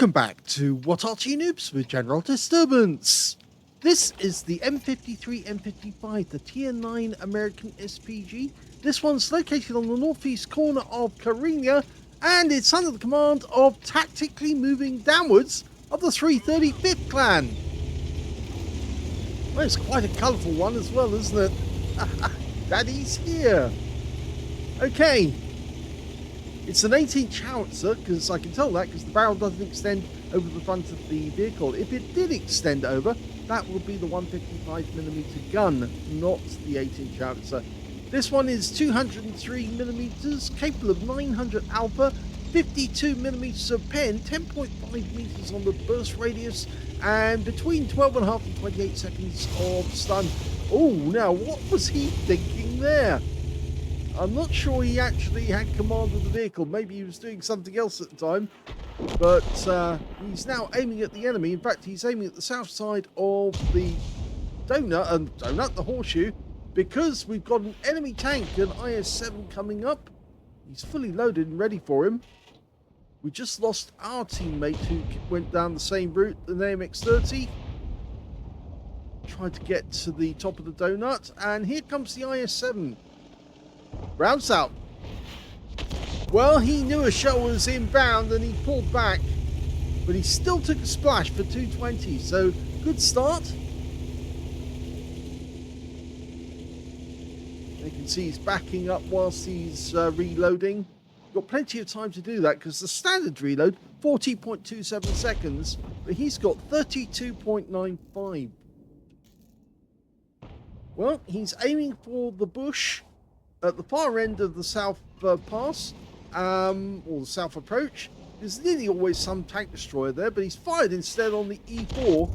Welcome back to What Arty Noobs with General Disturbance. This is the M53 M55, the Tier 9 American SPG. This one's located on the northeast corner of Karelia, and it's under the command of Tactically Moving Downwards of the 335th Clan. Well, it's quite a colourful one as well, isn't it? Daddy's here. Okay. It's an 18-inch howitzer, because I can tell that because the barrel doesn't extend over the front of the vehicle. If it did extend over, that would be the 155mm gun, not the 18-inch howitzer. This one is 203mm, capable of 900 alpha, 52mm of pen, 10.5 meters on the burst radius, and between 12.5 and 28 seconds of stun. Oh, now what was he thinking there? I'm not sure he actually had command of the vehicle. Maybe he was doing something else at the time. But he's now aiming at the enemy. In fact, he's aiming at the south side of the the horseshoe, because we've got an enemy tank, an IS-7 coming up. He's fully loaded and ready for him. We just lost our teammate who went down the same route, the AMX-30. Tried to get to the top of the donut, and here comes the IS-7. Rounds out. Well, he knew a shell was inbound and he pulled back, but he still took a splash for 220, so good start. You can see he's backing up whilst he's reloading. Got plenty of time to do that because the standard reload 40.27 seconds, but he's got 32.95. Well, he's aiming for the bush at the far end of the south pass, or the south approach. There's nearly always some tank destroyer there, but he's fired instead on the E4,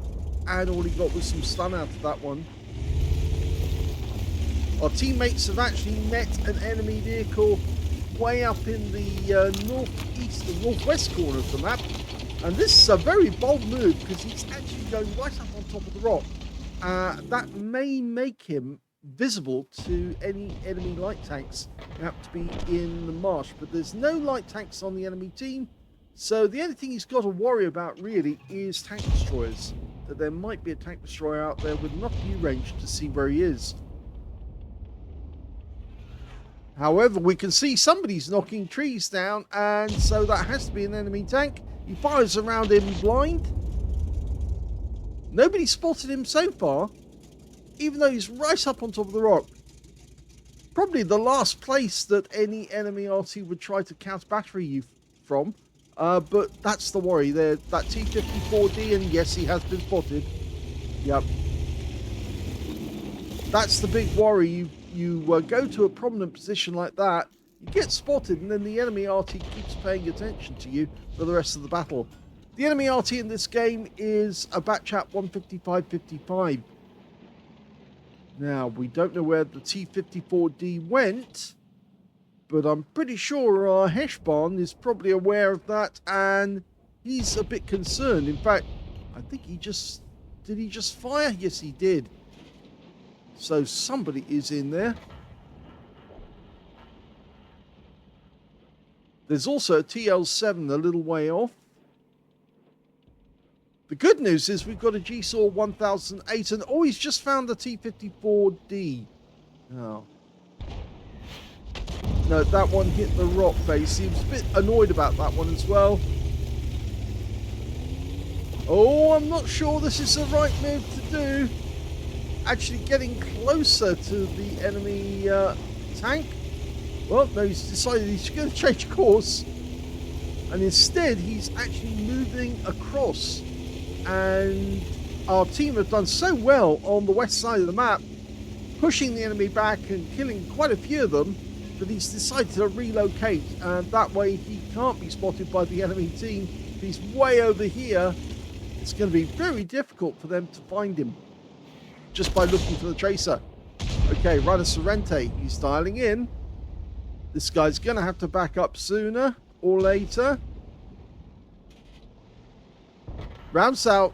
and all he got was some stun out of that one. Our teammates have actually met an enemy vehicle way up in the northeast and northwest corner of the map, and this is a very bold move because he's actually going right up on top of the rock. That may make him visible to any enemy light tanks who happen to be in the marsh, but there's no light tanks on the enemy team, so the only thing he's got to worry about really is tank destroyers. That there might be a tank destroyer out there with enough view range to see where he is. However, we can see somebody's knocking trees down, and so that has to be an enemy tank. He fires around him blind. Nobody spotted him so far, even though he's right up on top of the rock. Probably the last place that any enemy Arty would try to counter battery you from. But that's the worry there. That T-54D, and yes, he has been spotted. Yep. That's the big worry. You go to a prominent position like that, you get spotted, and then the enemy Arty keeps paying attention to you for the rest of the battle. The enemy Arty in this game is a Batchat 155-55. Now, we don't know where the T-54D went, but I'm pretty sure our Heshbon is probably aware of that, and he's a bit concerned. In fact, I think he just fire? Yes, he did. So somebody is in there. There's also a TL-7 a little way off. The good news is we've got a GeForce 1008, and he's just found the T-54D. Oh. No, that one hit the rock face. He was a bit annoyed about that one as well. Oh, I'm not sure this is the right move to do. Actually getting closer to the enemy tank. Well, no, he's decided he's going to change course. And instead, he's actually moving across. And our team have done so well on the west side of the map, pushing the enemy back and killing quite a few of them, that he's decided to relocate, and that way he can't be spotted by the enemy team. If he's way over here, it's going to be very difficult for them to find him just by looking for the tracer. Okay, Runner Sorrente, he's dialing in. This guy's going to have to back up sooner or later. Rounds out.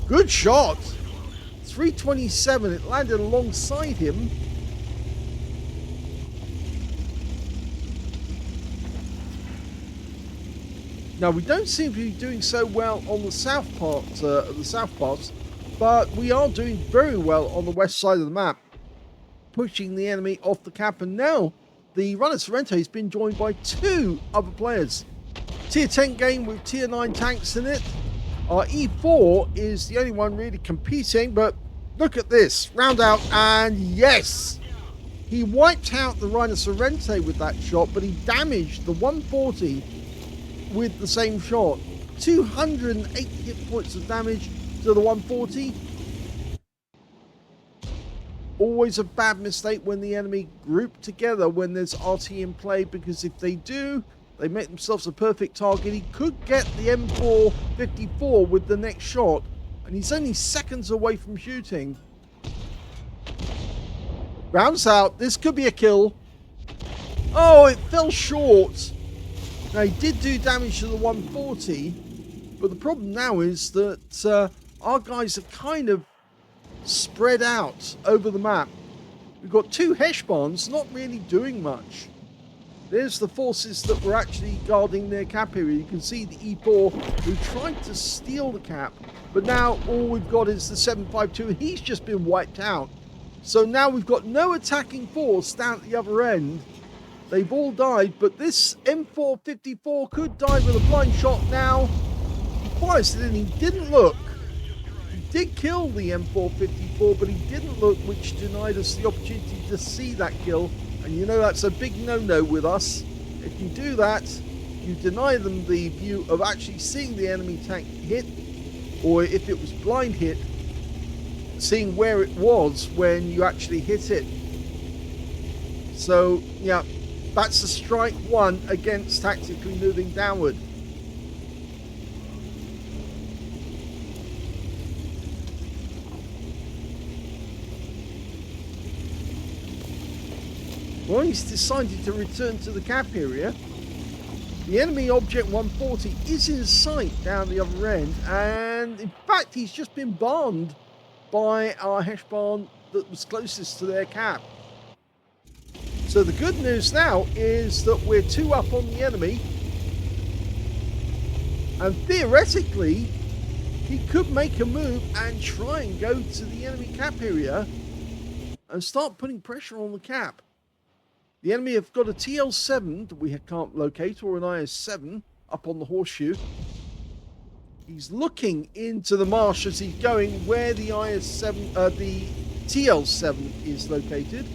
Good shot. 327. It landed alongside him. Now, we don't seem to be doing so well on the south part, but we are doing very well on the west side of the map, pushing the enemy off the cap. And now the runner Sorrento has been joined by 2 other players. Tier 10 game with tier 9 tanks in it. Our E4 is the only one really competing, but look at this. Round out, and yes! He wiped out the Rhino Sorrento with that shot, but he damaged the 140 with the same shot. 208 hit points of damage to the 140. Always a bad mistake when the enemy group together when there's Arty in play, because if they do, they make themselves a perfect target. He could get the M454 with the next shot, and he's only seconds away from shooting. Rounds out. This could be a kill. Oh, it fell short. Now, he did do damage to the 140, but the problem now is that our guys are kind of spread out over the map. We've got 2 Heshbons not really doing much. There's the forces that were actually guarding their cap area. You can see the E4 who tried to steal the cap, but now all we've got is the 752, and he's just been wiped out. So now we've got no attacking force down at the other end. They've all died, but this M454 could die with a blind shot now. He fires it in, he didn't look. He did kill the M454, but he didn't look, which denied us the opportunity to see that kill. And you know that's a big no-no with us. If you do that, you deny them the view of actually seeing the enemy tank hit, or if it was blind hit, seeing where it was when you actually hit it. So, yeah, that's a strike 1 against Tactically Moving Downward. Well, he's decided to return to the cap area. The enemy object 140 is in sight down the other end, and in fact he's just been barned by our Heshbon that was closest to their cap. So the good news now is that we're 2 up on the enemy, and theoretically he could make a move and try and go to the enemy cap area and start putting pressure on the cap. The enemy have got a TL7 that we can't locate, or an IS-7 up on the horseshoe. He's looking into the marsh as he's going where the IS-7, the TL7 is located.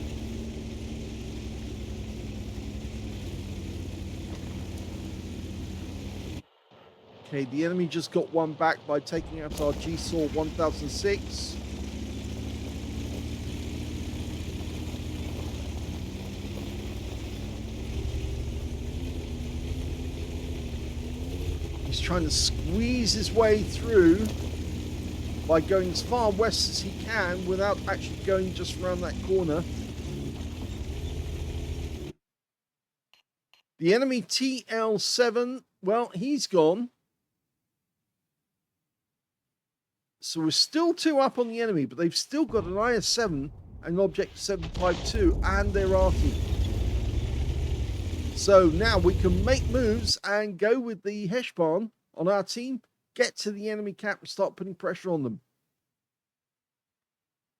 Okay, the enemy just got one back by taking out our GeForce 1006. He's trying to squeeze his way through by going as far west as he can without actually going just around that corner. The enemy TL7, well, he's gone. So we're still 2 up on the enemy, but they've still got an IS-7 and an object 752 and their Arty. So now we can make moves and go with the Heshbon on our team, get to the enemy cap and start putting pressure on them.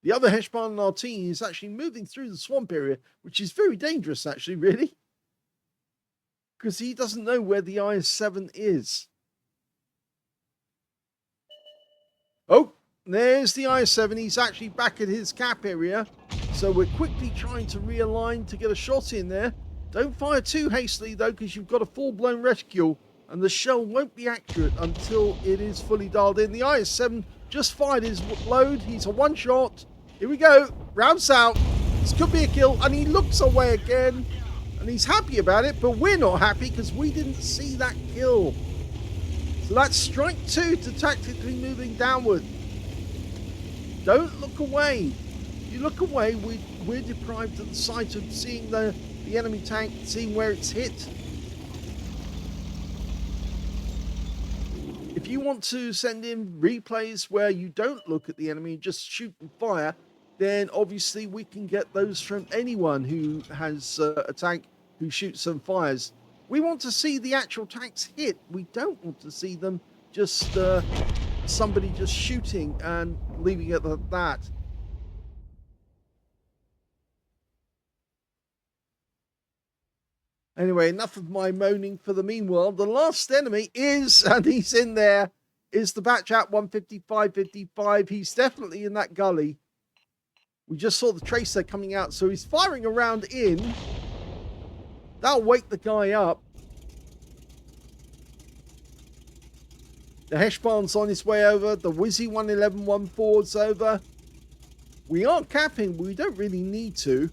The other Heshbon on our team is actually moving through the swamp area, which is very dangerous actually, really. Because he doesn't know where the IS-7 is. Oh, there's the IS-7. He's actually back at his cap area. So we're quickly trying to realign to get a shot in there. Don't fire too hastily though, because you've got a full-blown reticule and the shell won't be accurate until it is fully dialed in. The IS-7 just fired his load. He's a one-shot. Here we go. Rounds out. This could be a kill, and he looks away again. And he's happy about it, but we're not happy because we didn't see that kill. So that's strike 2 to Tactically Moving Downward. Don't look away. If you look away, we're deprived of the sight of seeing the enemy tank, seeing where it's hit. If you want to send in replays where you don't look at the enemy, just shoot and fire, then obviously we can get those from anyone who has a tank who shoots and fires. We want to see the actual tanks hit. We don't want to see them just somebody just shooting and leaving it at that. Anyway, enough of my moaning for the meanwhile. The last enemy is, and he's in there, is the Batchat 155-55. He's definitely in that gully. We just saw the tracer coming out, so he's firing around in. That'll wake the guy up. The Heshbarn's on his way over. The Wizzy 111-14's over. We are capping, but we don't really need to.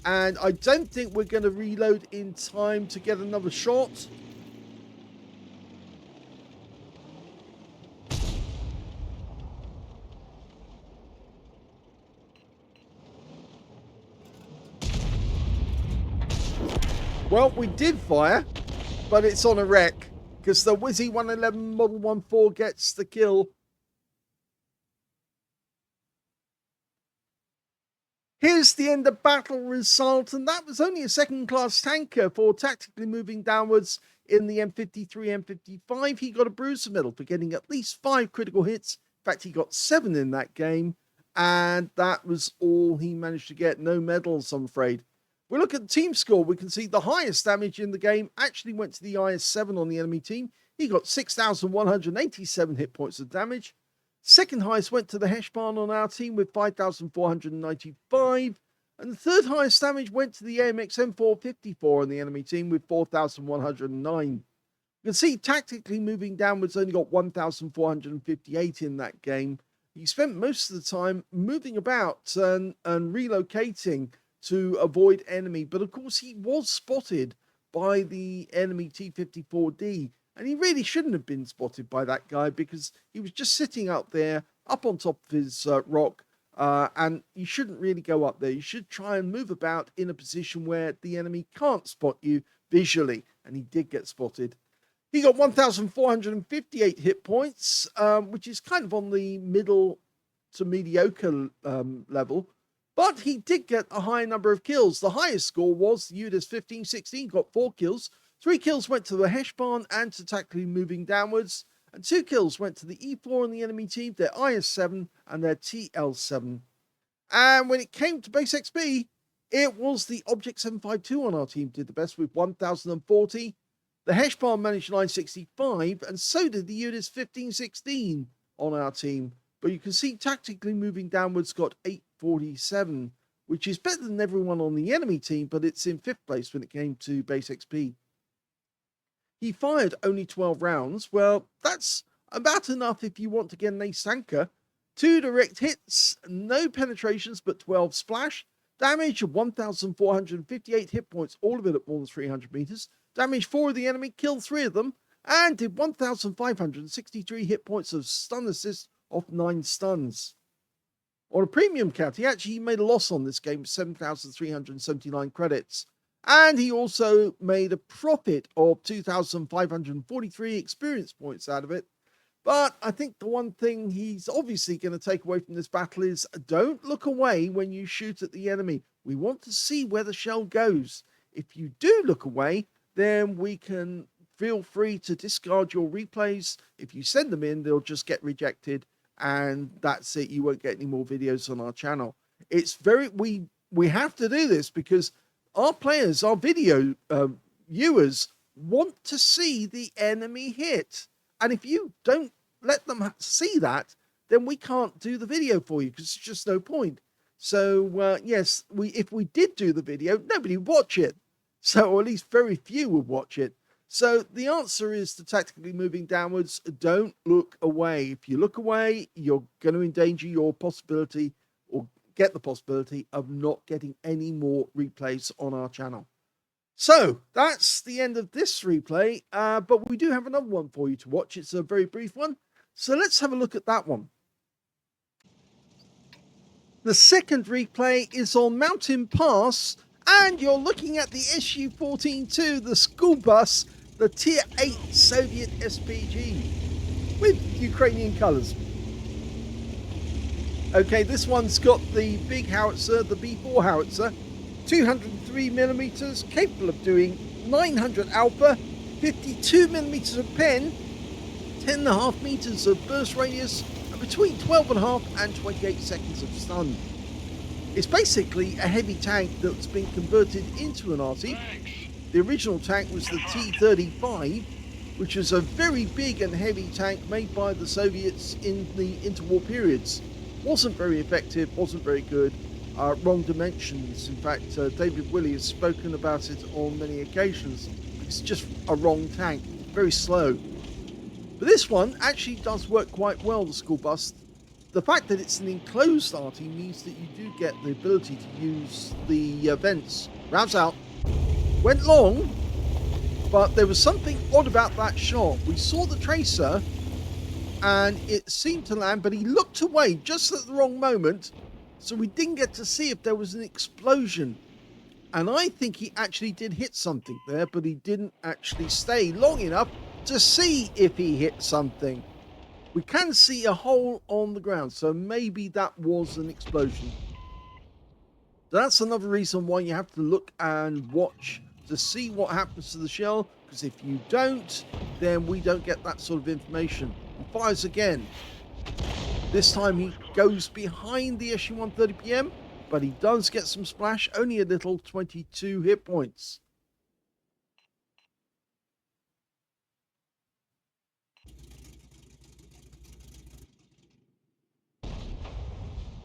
And I don't think we're going to reload in time to get another shot. Well, we did fire, but it's on a wreck because the Wizzy 111 Model 14 gets the kill. Here's the end of battle result, and that was only a second-class tanker for Tactically Moving Downwards in the M53 M55. He got a bruiser medal for getting at least 5 critical hits. In fact, he got 7 in that game, and that was all he managed to get. No medals, I'm afraid. We look at the team score. We can see the highest damage in the game actually went to the IS-7 on the enemy team. He got 6,187 hit points of damage. Second highest went to the Heshbarn on our team with 5,495. And the third highest damage went to the AMX M454 on the enemy team with 4,109. You can see Tactically Moving Downwards only got 1,458 in that game. He spent most of the time moving about and relocating to avoid enemy. But of course, he was spotted by the enemy T-54D. And he really shouldn't have been spotted by that guy because he was just sitting out there up on top of his rock. And you shouldn't really go up there. You should try and move about in a position where the enemy can't spot you visually. And he did get spotted. He got 1,458 hit points, which is kind of on the middle to mediocre level. But he did get a high number of kills. The highest score was the UDIS 1516, got 4 kills. 3 kills went to the Heshbarn and to Tactically Moving Downwards, and 2 kills went to the E4 on the enemy team, their IS-7 and their TL-7. And when it came to base XP, it was the Object 752 on our team did the best with 1,040. The Heshbarn managed 965, and so did the UDIS 1516 on our team. But you can see Tactically Moving Downwards got 847, which is better than everyone on the enemy team, but it's in 5th place when it came to base XP. He fired only 12 rounds. Well, that's about enough if you want to get an ace tanker. 2 direct hits, no penetrations, but 12 splash. Damage of 1,458 hit points, all of it at more than 300 meters. Damage 4 of the enemy, killed 3 of them, and did 1,563 hit points of stun assist off 9 stuns. On a premium count, he actually made a loss on this game of 7,379 credits. And he also made a profit of 2,543 experience points out of it. But I think the one thing he's obviously going to take away from this battle is don't look away when you shoot at the enemy. We want to see where the shell goes. If you do look away, then we can feel free to discard your replays. If you send them in, they'll just get rejected. And that's it. You won't get any more videos on our channel. It's very, we have to do this because our players, our video viewers want to see the enemy hit. And if you don't let them see that, then we can't do the video for you because it's just no point. So, yes, if we did do the video, nobody would watch it. So, or at least very few would watch it. So the answer is to Tactically Moving Downwards, don't look away. If you look away, you're going to endanger your possibility or get the possibility of not getting any more replays on our channel. So that's the end of this replay, but we do have another one for you to watch. It's a very brief one. So let's have a look at that one. The second replay is on Mountain Pass, and you're looking at the SU-14-2, the school bus, the Tier 8 Soviet SPG with Ukrainian colours. Okay, this one's got the big howitzer, the B4 howitzer, 203 millimeters, capable of doing 900 alpha, 52 millimeters of pen, 10.5 meters of burst radius, and between 12.5 and 28 seconds of stun. It's basically a heavy tank that's been converted into an Arty. The original tank was the T-35, which was a very big and heavy tank made by the Soviets in the interwar periods. Wasn't very effective, wasn't very good, wrong dimensions. In fact, David Willey has spoken about it on many occasions. It's just a wrong tank, very slow. But this one actually does work quite well, the school bus. The fact that it's an enclosed Arty means that you do get the ability to use the vents. Rounds out. Went long, but there was something odd about that shot. We saw the tracer, and it seemed to land, but he looked away just at the wrong moment, so we didn't get to see if there was an explosion. And I think he actually did hit something there, but he didn't actually stay long enough to see if he hit something. We can see a hole on the ground, so maybe that was an explosion. That's another reason why you have to look and watch to see what happens to the shell, because if you don't, then we don't get that sort of information. He fires again. This time he goes behind the SU-130PM, but he does get some splash, only a little, 22 hit points.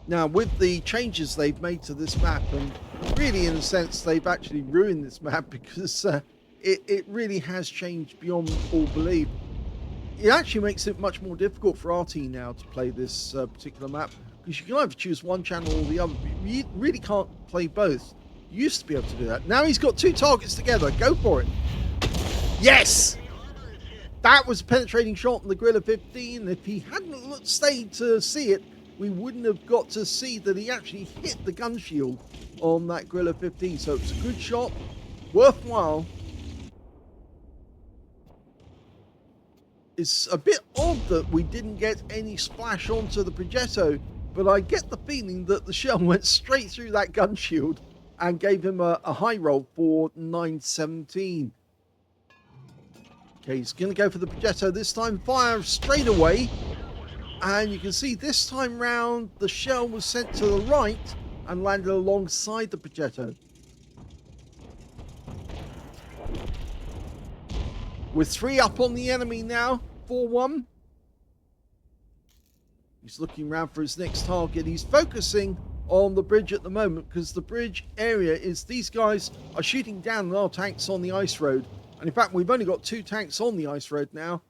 Now, with the changes they've made to this map, and really in a sense they've actually ruined this map, because it really has changed beyond all belief. It actually makes it much more difficult for Arty now to play this particular map, because you can either choose one channel or the other. You really can't play both. You used to be able to do that. Now he's got two targets together. Go for it. Yes! That was a penetrating shot on the Guerrilla 15. If he hadn't stayed to see it, we wouldn't have got to see that he actually hit the gun shield on that Guerrilla 15. So it's a good shot, worthwhile. It's a bit odd that we didn't get any splash onto the Progetto, but I get the feeling that the shell went straight through that gun shield and gave him a high roll for 917. Okay, he's going to go for the Progetto this time, fire straight away. And you can see this time round, the shell was sent to the right and landed alongside the Progetto. With 3 up on the enemy now, 4-1. He's looking around for his next target. He's focusing on the bridge at the moment, because the bridge area is, these guys are shooting down our tanks on the ice road. And in fact, we've only got 2 tanks on the ice road now.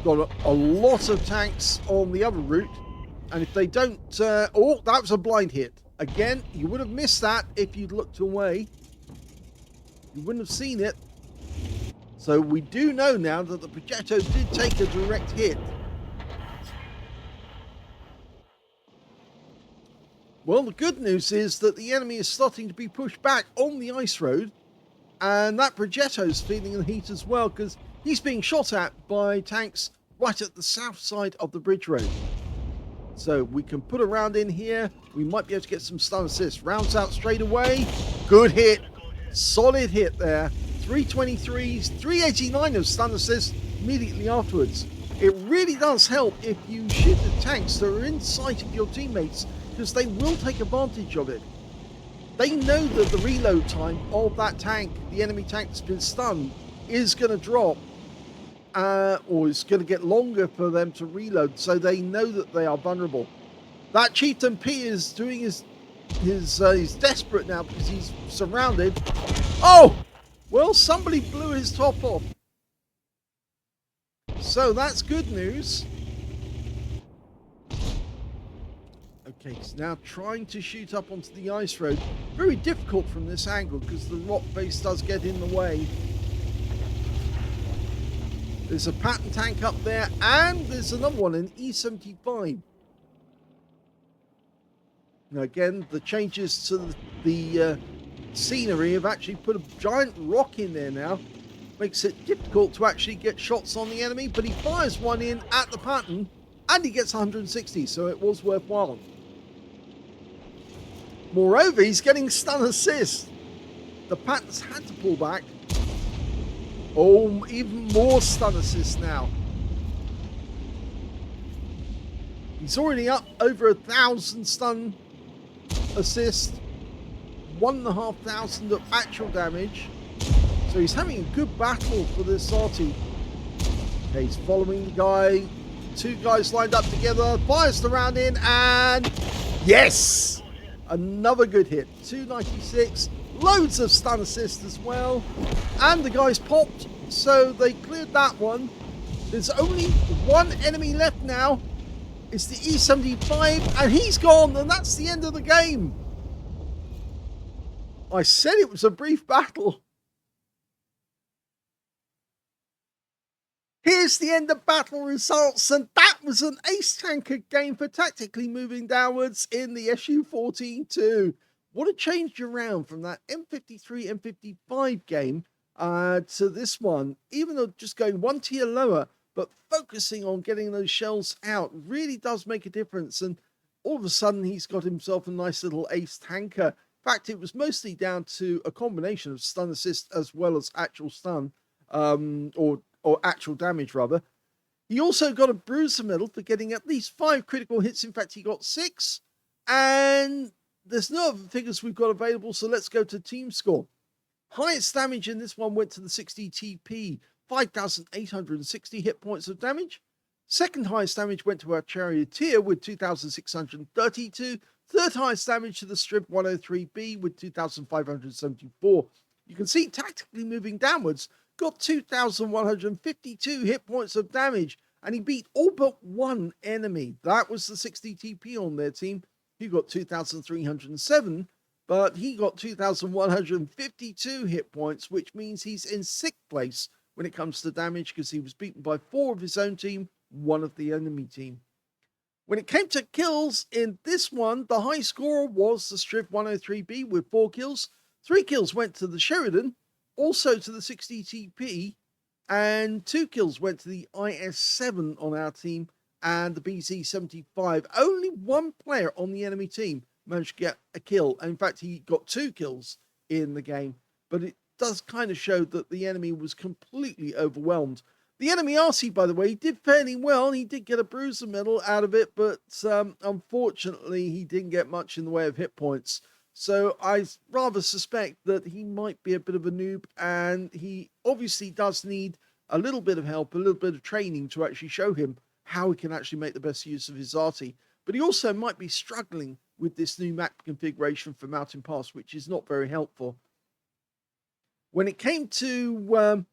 Got a lot of tanks on the other route, and if they don't oh, that was a blind hit again. You would have missed that if you'd looked away. You wouldn't have seen it. So we do know now that the Progetto did take a direct hit. Well, the good news is that the enemy is starting to be pushed back on the ice road, and that Progetto's feeling the heat as well, because he's being shot at by tanks right at the south side of the bridge road. So we can put a round in here. We might be able to get some stun assist. Rounds out straight away. Good hit. Solid hit there. 323s, 389 of stun assist immediately afterwards. It really does help if you shoot the tanks that are in sight of your teammates, because they will take advantage of it. They know that the reload time of that tank, the enemy tank that's been stunned, is going to drop, or it's going to get longer for them to reload, so they know that they are vulnerable. That Chieftain P is doing he's desperate now because he's surrounded. Oh! Well, somebody blew his top off. So that's good news. Okay, he's now trying to shoot up onto the ice road. Very difficult from this angle because the rock face does get in the way. There's a Patton tank up there, and there's another one, an E75. Now again, the changes to the scenery have actually put a giant rock in there now. Makes it difficult to actually get shots on the enemy, but he fires one in at the Patton, and he gets 160, so it was worthwhile. Moreover, he's getting stun assist. the Panthers had to pull back. Oh, even more stun assists now. He's already up over 1,000 stun assists, 1,500 of actual damage. So he's having a good battle for this Arty. Okay, he's following the guy. Two guys lined up together. Fires the round in, and yes! Another good hit. 296. Loads of stun assists as well. And the guy's popped, so they cleared that one. There's only one enemy left now. It's the E75, and he's gone, and that's the end of the game. I said it was a brief battle. Here's the end of battle results, and that was an ace tanker game for Tactically Moving Downwards in the SU-14-2. What a change around from that M53, M55 game to this one. Even though just going one tier lower, but focusing on getting those shells out really does make a difference. And all of a sudden, he's got himself a nice little ace tanker. In fact, it was mostly down to a combination of stun assist as well as actual stun, or actual damage rather. He also got a bruiser medal for getting at least 5 critical hits. In fact, he got 6. And there's no other figures we've got available, so let's go to team score. Highest damage in this one went to the 60 TP, 5,860 hit points of damage. Second highest damage went to our charioteer with 2,632. Third highest damage to the Strib 103B with 2,574. You can see Tactically Moving Downwards got 2,152 hit points of damage, and he beat all but one enemy. That was the 60 TP on their team. He got 2,307, but he got 2,152 hit points, which means he's in 6th place when it comes to damage, because he was beaten by 4 of his own team, 1 of the enemy team. When it came to kills in this one, the high scorer was the Strib 103B with 4 kills. 3 kills went to the Sheridan, also to the 60 TP, and 2 kills went to the IS-7 on our team and the BZ-75. Only one player on the enemy team managed to get a kill. In fact, he got 2 kills in the game, but it does kind of show that the enemy was completely overwhelmed. The enemy Arty, by the way, did fairly well. He did get a bruiser medal out of it, but unfortunately, he didn't get much in the way of hit points. So I rather suspect that he might be a bit of a noob, and he obviously does need a little bit of help, a little bit of training to actually show him how he can actually make the best use of his Arty. But he also might be struggling with this new map configuration for Mountain Pass, which is not very helpful. When it came to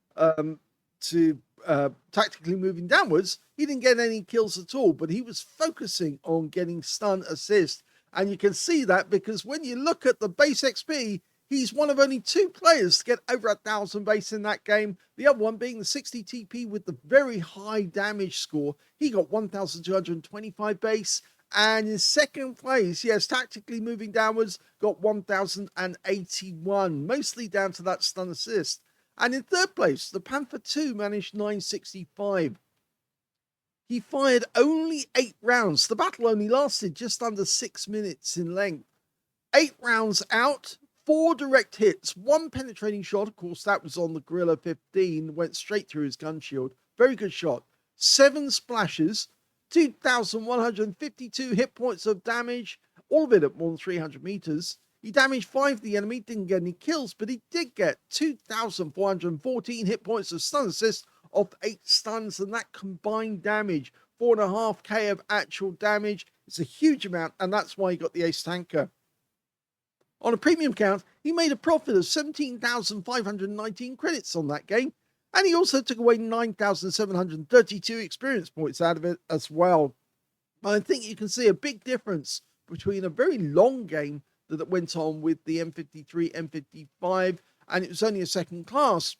Tactically Moving Downwards, he didn't get any kills at all, but he was focusing on getting stun assist. And you can see that because when you look at the base XP, he's one of only 2 players to get over 1,000 base in that game. The other one being the 60 TP with the very high damage score. He got 1,225 base. And in 2nd place, yes, Tactically Moving Downwards got 1,081, mostly down to that stun assist. And in 3rd place, the Panther 2 managed 965. He fired only 8 rounds. The battle only lasted just under 6 minutes in length. 8 rounds out, 4 direct hits, 1 penetrating shot. Of course, that was on the Gorilla 15, went straight through his gun shield. Very good shot. 7 splashes, 2,152 hit points of damage, all of it at more than 300 meters. He damaged 5 of the enemy, didn't get any kills, but he did get 2,414 hit points of stun assist off 8 stuns, and that combined damage, 4.5k of actual damage. It's a huge amount, and that's why he got the ace tanker. On a premium count, he made a profit of 17,519 credits on that game, and he also took away 9,732 experience points out of it as well. I think you can see a big difference between a very long game that went on with the M53, M55, and it was only a 2nd class,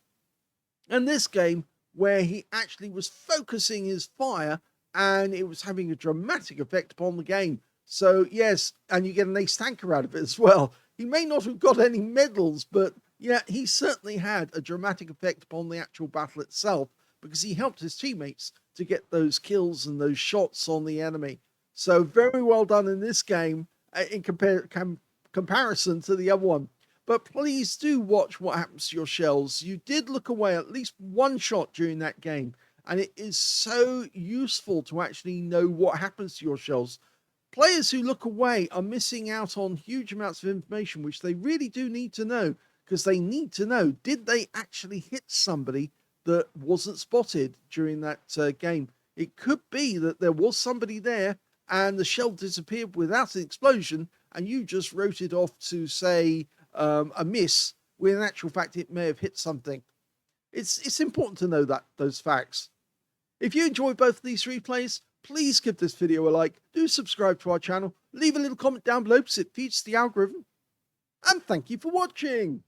and this game where he actually was focusing his fire and it was having a dramatic effect upon the game. So yes, and you get an ace tanker out of it as well. He may not have got any medals, but yeah, he certainly had a dramatic effect upon the actual battle itself, because he helped his teammates to get those kills and those shots on the enemy. So very well done in this game in comparison to the other one. But please do watch what happens to your shells. You did look away at least one shot during that game, and it is so useful to actually know what happens to your shells. Players who look away are missing out on huge amounts of information, which they really do need to know, because they need to know, did they actually hit somebody that wasn't spotted during that game? It could be that there was somebody there and the shell disappeared without an explosion, and you just wrote it off to say a miss, when in actual fact it may have hit something. It's important to know those facts. If you enjoy both of these replays, please give this video a like, do subscribe to our channel, leave a little comment down below because it feeds the algorithm, and thank you for watching!